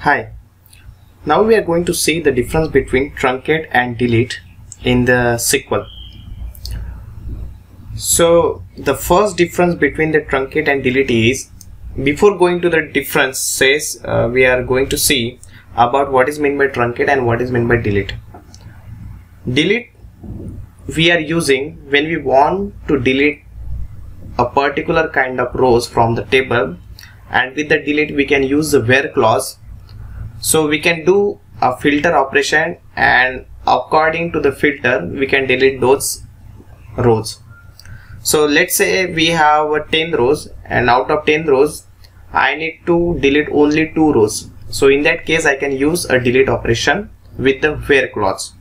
Hi, now we are going to see the difference between truncate and delete in the SQL. So the first difference between the truncate and delete is, before going to the differences, we are going to see about what is meant by truncate and what is meant by delete. Delete we are using when we want to delete a particular kind of rows from the table, and with the delete we can use the where clause. So we can do a filter operation, and according to the filter we can delete those rows. So let's say we have 10 rows, and out of 10 rows I need to delete only 2 rows. So in that case I can use a delete operation with the where clause.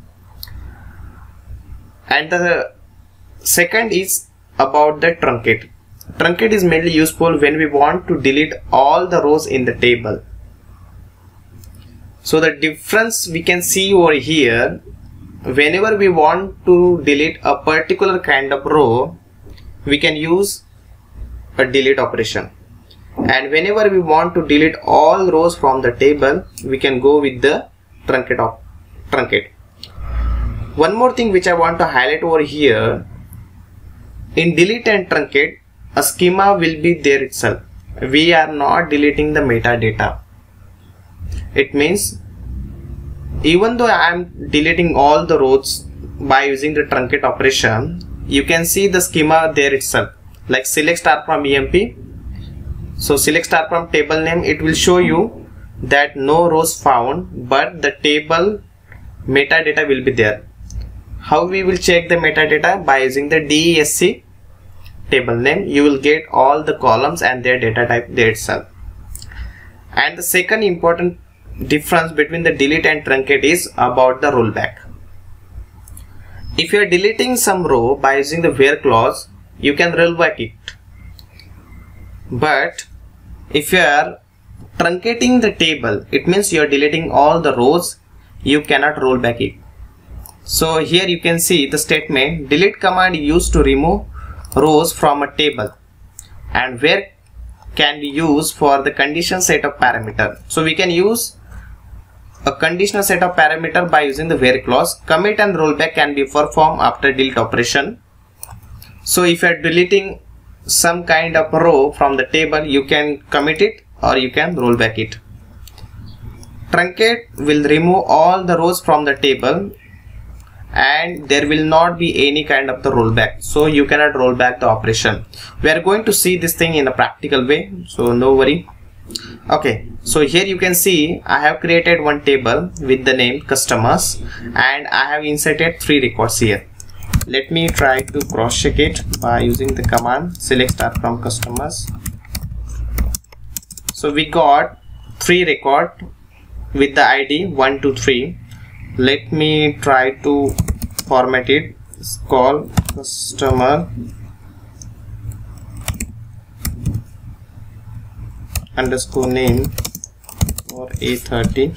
And the second is about the truncate. Truncate is mainly useful when we want to delete all the rows in the table. So the difference we can see over here, whenever we want to delete a particular kind of row, we can use a delete operation, and whenever we want to delete all rows from the table, we can go with the truncate. One more thing which I want to highlight over here, in delete and truncate, a schema will be there itself. We are not deleting the metadata. It means even though I am deleting all the rows by using the truncate operation, you can see the schema there itself, like select star from EMP. So select star from table name, it will show you that no rows found, but the table metadata will be there. How we will check the metadata? By using the DESC table name, you will get all the columns and their data type there itself. And the second important difference between the delete and truncate is about the rollback. If you are deleting some row by using the where clause, you can roll back it. But if you are truncating the table, it means you are deleting all the rows, you cannot roll back it. So here you can see the statement delete command used to remove rows from a table, and where can be used for the condition set of parameter. So we can use a conditional set of parameter by using the where clause. Commit and rollback can be performed after delete operation. So if you are deleting some kind of row from the table, you can commit it or you can roll back it. Truncate will remove all the rows from the table, and there will not be any kind of the rollback, so you cannot roll back the operation. We are going to see this thing in a practical way, so no worry. Okay, so here you can see I have created one table with the name customers, and I have inserted 3 records here. Let me try to cross check it by using the command select star from customers. So we got 3 records with the ID 1, 2, 3. Let me try to format it. It's called customer underscore name or A30,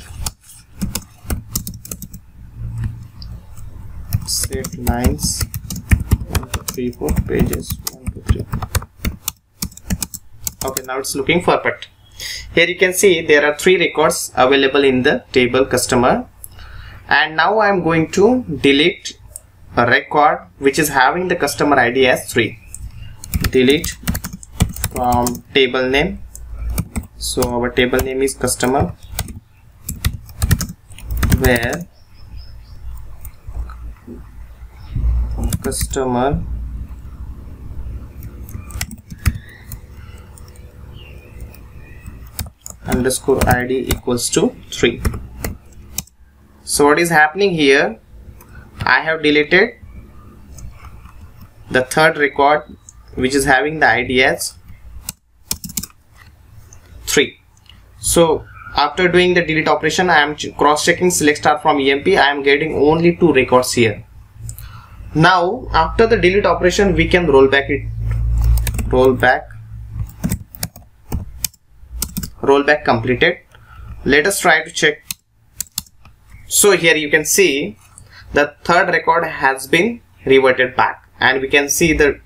set lines 1, 2, 3, 4, pages 1, 2, 3. Okay, now it's looking perfect. Here you can see there are 3 records available in the table customer, and now I am going to delete a record which is having the customer ID as 3. Delete from table name. So our table name is customer, where customer underscore ID equals to 3. So what is happening here, I have deleted the 3rd record which is having the ID as 3. So after doing the delete operation, I am cross checking select star from EMP. I am getting only 2 records here. Now after the delete operation we can roll back it. Rollback completed. Let us try to check. So here you can see the 3rd record has been reverted back, and we can see the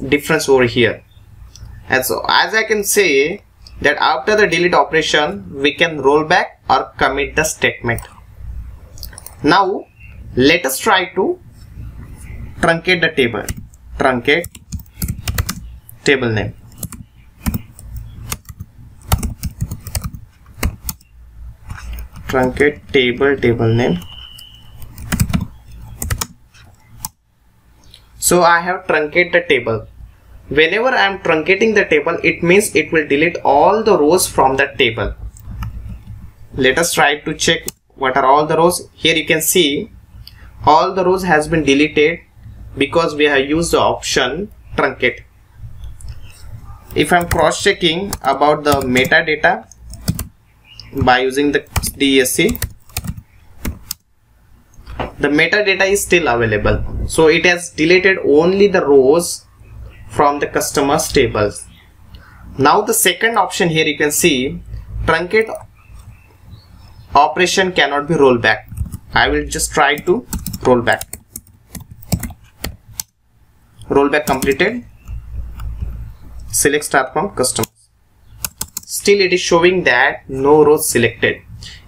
difference over here. And so as I can say, that after the delete operation we can roll back or commit the statement. Now let us try to truncate the table. Truncate table name. Truncate table name. So I have truncated the table. Whenever I am truncating the table, it means it will delete all the rows from that table. Let us try to check what are all the rows. Here you can see all the rows has been deleted because we have used the option truncate. If I am cross checking about the metadata by using the DSC, the metadata is still available, so it has deleted only the rows from the customers tables. Now the second option here you can see truncate operation cannot be rolled back. I will just try to roll back. Rollback completed. Select start from customers. Still it is showing that no rows selected.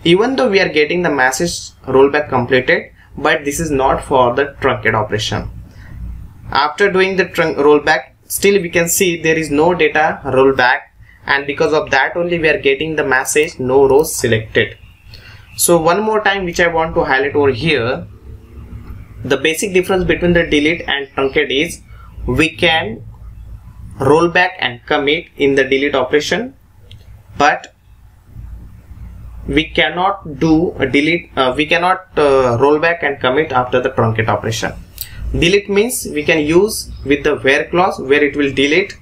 Even though we are getting the message rollback completed, but this is not for the truncate operation. After doing the rollback, still we can see there is no data rollback, and because of that only we are getting the message no rows selected. So one more time which I want to highlight over here, the basic difference between the delete and truncate is we can roll back and commit in the delete operation, but we cannot do a delete, we cannot roll back and commit after the truncate operation. Delete means we can use with the where clause where it will delete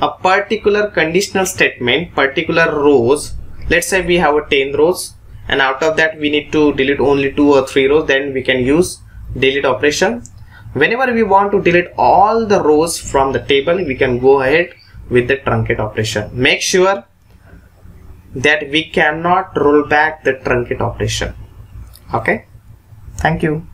a particular conditional statement, particular rows. Let's say we have a 10 rows and out of that we need to delete only 2 or 3 rows, then we can use delete operation. Whenever we want to delete all the rows from the table, we can go ahead with the truncate operation. Make sure that we cannot roll back the truncate operation. Okay, thank you.